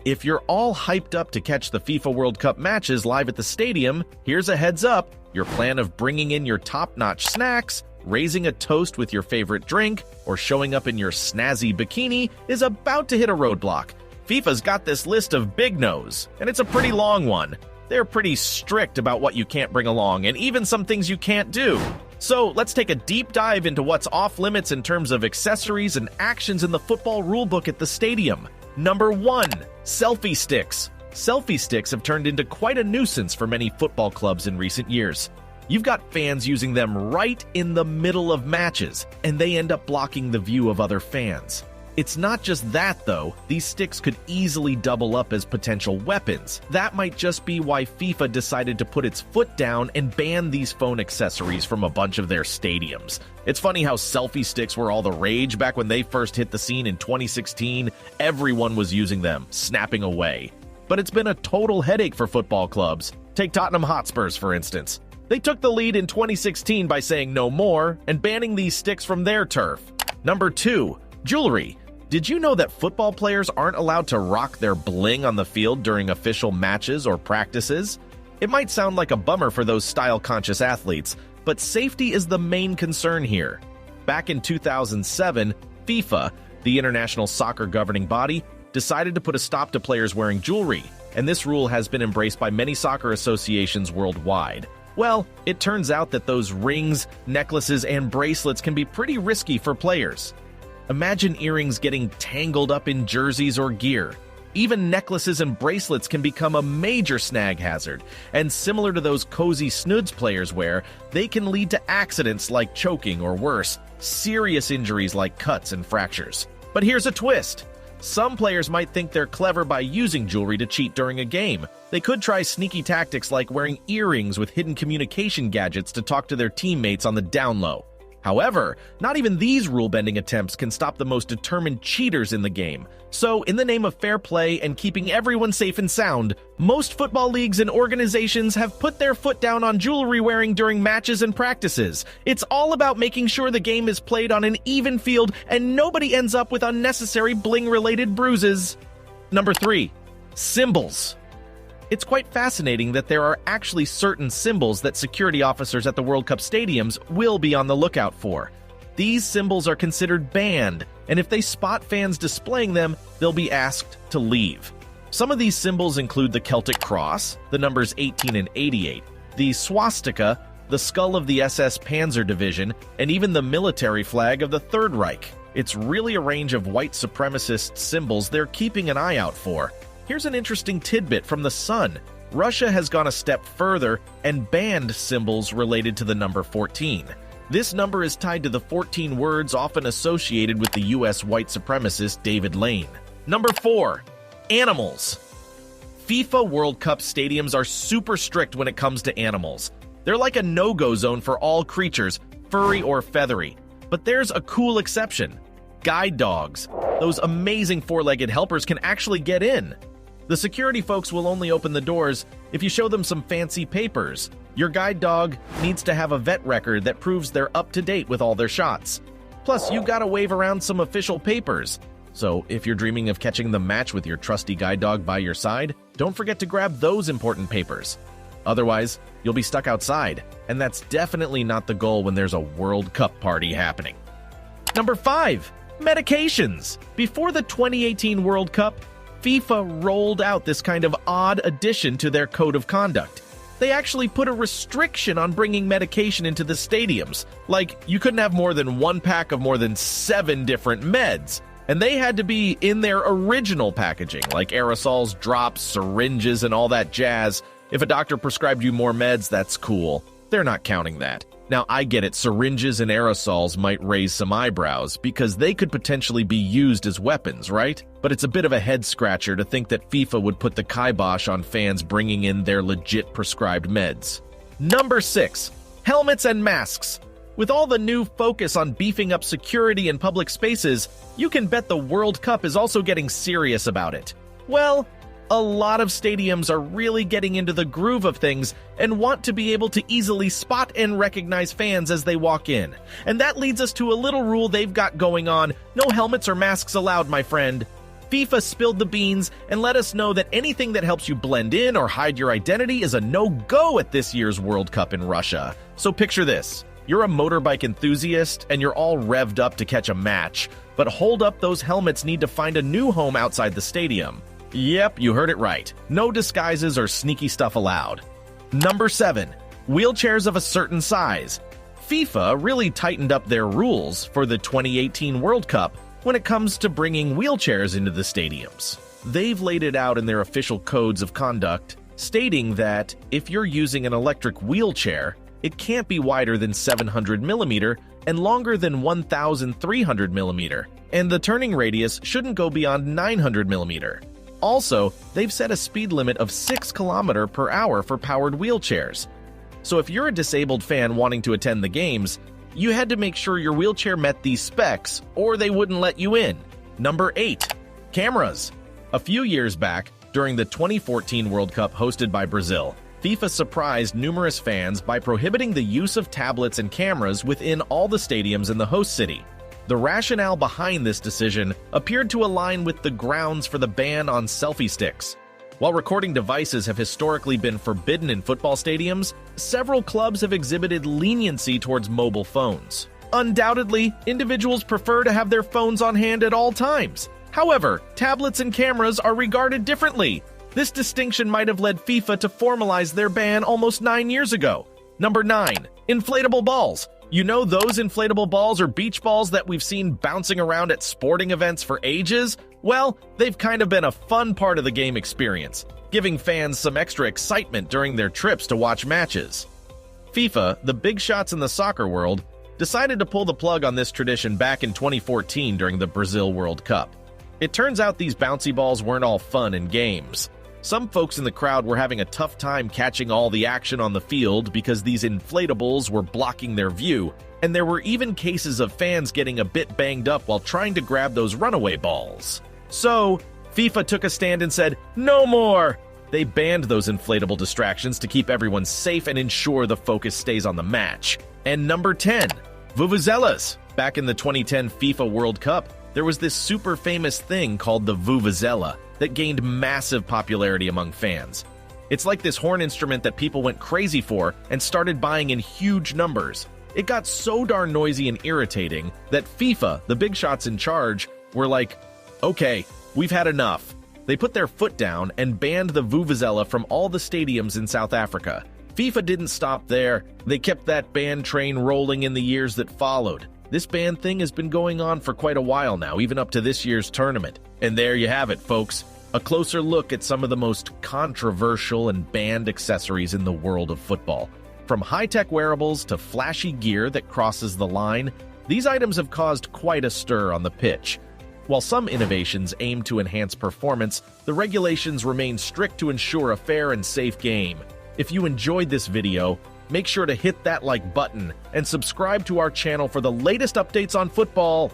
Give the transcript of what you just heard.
If you're all hyped up to catch the FIFA World Cup matches live at the stadium, here's a heads up: your plan of bringing in your top-notch snacks, raising a toast with your favorite drink, or showing up in your snazzy bikini is about to hit a roadblock. FIFA's got this list of big no's, and it's a pretty long one. They're pretty strict about what you can't bring along, and even some things you can't do. So let's take a deep dive into what's off-limits in terms of accessories and actions in the football rulebook at the stadium. Number 1. Selfie Sticks. Selfie sticks have turned into quite a nuisance for many football clubs in recent years. You've got fans using them right in the middle of matches, and they end up blocking the view of other fans. It's not just that, though. These sticks could easily double up as potential weapons. That might just be why FIFA decided to put its foot down and ban these phone accessories from a bunch of their stadiums. It's funny how selfie sticks were all the rage back when they first hit the scene in 2016. Everyone was using them, snapping away. But it's been a total headache for football clubs. Take Tottenham Hotspurs, for instance. They took the lead in 2016 by saying no more and banning these sticks from their turf. Number 2. Jewelry. Did you know that football players aren't allowed to rock their bling on the field during official matches or practices? It might sound like a bummer for those style-conscious athletes, but safety is the main concern here. Back in 2007, FIFA, the international soccer governing body, decided to put a stop to players wearing jewelry, and this rule has been embraced by many soccer associations worldwide. Well, it turns out that those rings, necklaces, and bracelets can be pretty risky for players. Imagine earrings getting tangled up in jerseys or gear. Even necklaces and bracelets can become a major snag hazard, and similar to those cozy snoods players wear, they can lead to accidents like choking or worse, serious injuries like cuts and fractures. But here's a twist. Some players might think they're clever by using jewelry to cheat during a game. They could try sneaky tactics like wearing earrings with hidden communication gadgets to talk to their teammates on the down low. However, not even these rule-bending attempts can stop the most determined cheaters in the game. So, in the name of fair play and keeping everyone safe and sound, most football leagues and organizations have put their foot down on jewelry wearing during matches and practices. It's all about making sure the game is played on an even field and nobody ends up with unnecessary bling-related bruises. Number 3. Symbols. It's quite fascinating that there are actually certain symbols that security officers at the World Cup stadiums will be on the lookout for. These symbols are considered banned, and if they spot fans displaying them, they'll be asked to leave. Some of these symbols include the Celtic Cross, the numbers 18 and 88, the swastika, the skull of the SS Panzer Division, and even the military flag of the Third Reich. It's really a range of white supremacist symbols they're keeping an eye out for. Here's an interesting tidbit from The Sun. Russia has gone a step further and banned symbols related to the number 14. This number is tied to the 14 words often associated with the U.S. white supremacist David Lane. Number 4. Animals. FIFA World Cup stadiums are super strict when it comes to animals. They're like a no-go zone for all creatures, furry or feathery. But there's a cool exception. Guide dogs. Those amazing four-legged helpers can actually get in. The security folks will only open the doors if you show them some fancy papers. Your guide dog needs to have a vet record that proves they're up to date with all their shots. Plus, you've got to wave around some official papers. So, if you're dreaming of catching the match with your trusty guide dog by your side, don't forget to grab those important papers. Otherwise, you'll be stuck outside, and that's definitely not the goal when there's a World Cup party happening. Number 5. Medications. Before the 2018 World Cup, FIFA rolled out this kind of odd addition to their code of conduct. They actually put a restriction on bringing medication into the stadiums. Like, you couldn't have more than one pack of more than 7 different meds. And they had to be in their original packaging, like aerosols, drops, syringes, and all that jazz. If a doctor prescribed you more meds, that's cool. They're not counting that. Now, I get it, syringes and aerosols might raise some eyebrows because they could potentially be used as weapons, right? But it's a bit of a head-scratcher to think that FIFA would put the kibosh on fans bringing in their legit prescribed meds. Number 6. Helmets and masks. With all the new focus on beefing up security in public spaces, you can bet the World Cup is also getting serious about it. Well, a lot of stadiums are really getting into the groove of things and want to be able to easily spot and recognize fans as they walk in. And that leads us to a little rule they've got going on. No helmets or masks allowed, my friend. FIFA spilled the beans and let us know that anything that helps you blend in or hide your identity is a no-go at this year's World Cup in Russia. So picture this. You're a motorbike enthusiast and you're all revved up to catch a match, but hold up, those helmets need to find a new home outside the stadium. Yep, you heard it right. No disguises or sneaky stuff allowed. Number 7. Wheelchairs of a certain size. FIFA really tightened up their rules for the 2018 World Cup when it comes to bringing wheelchairs into the stadiums. They've laid it out in their official codes of conduct, stating that if you're using an electric wheelchair, it can't be wider than 700mm and longer than 1,300mm, and the turning radius shouldn't go beyond 900mm. Also, they've set a speed limit of 6 km/h for powered wheelchairs. So if you're a disabled fan wanting to attend the games, you had to make sure your wheelchair met these specs, or they wouldn't let you in. Number 8. Cameras. A few years back, during the 2014 World Cup hosted by Brazil, FIFA surprised numerous fans by prohibiting the use of tablets and cameras within all the stadiums in the host city. The rationale behind this decision appeared to align with the grounds for the ban on selfie sticks. While recording devices have historically been forbidden in football stadiums, several clubs have exhibited leniency towards mobile phones. Undoubtedly, individuals prefer to have their phones on hand at all times. However, tablets and cameras are regarded differently. This distinction might have led FIFA to formalize their ban almost 9 years ago. Number 9. Inflatable balls. You know those inflatable balls or beach balls that we've seen bouncing around at sporting events for ages? Well, they've kind of been a fun part of the game experience, giving fans some extra excitement during their trips to watch matches. FIFA, the big shots in the soccer world, decided to pull the plug on this tradition back in 2014 during the Brazil World Cup. It turns out these bouncy balls weren't all fun and games. Some folks in the crowd were having a tough time catching all the action on the field because these inflatables were blocking their view, and there were even cases of fans getting a bit banged up while trying to grab those runaway balls. So, FIFA took a stand and said, "No more!" They banned those inflatable distractions to keep everyone safe and ensure the focus stays on the match. And number 10, Vuvuzelas. Back in the 2010 FIFA World Cup, there was this super famous thing called the Vuvuzela that gained massive popularity among fans. It's like this horn instrument that people went crazy for and started buying in huge numbers. It got so darn noisy and irritating that FIFA, the big shots in charge, were like, "Okay, we've had enough." They put their foot down and banned the Vuvuzela from all the stadiums in South Africa. FIFA didn't stop there. They kept that ban train rolling in the years that followed. This ban thing has been going on for quite a while now, even up to this year's tournament. And there you have it, folks. A closer look at some of the most controversial and banned accessories in the world of football. From high-tech wearables to flashy gear that crosses the line, these items have caused quite a stir on the pitch. While some innovations aim to enhance performance, the regulations remain strict to ensure a fair and safe game. If you enjoyed this video, make sure to hit that like button and subscribe to our channel for the latest updates on football.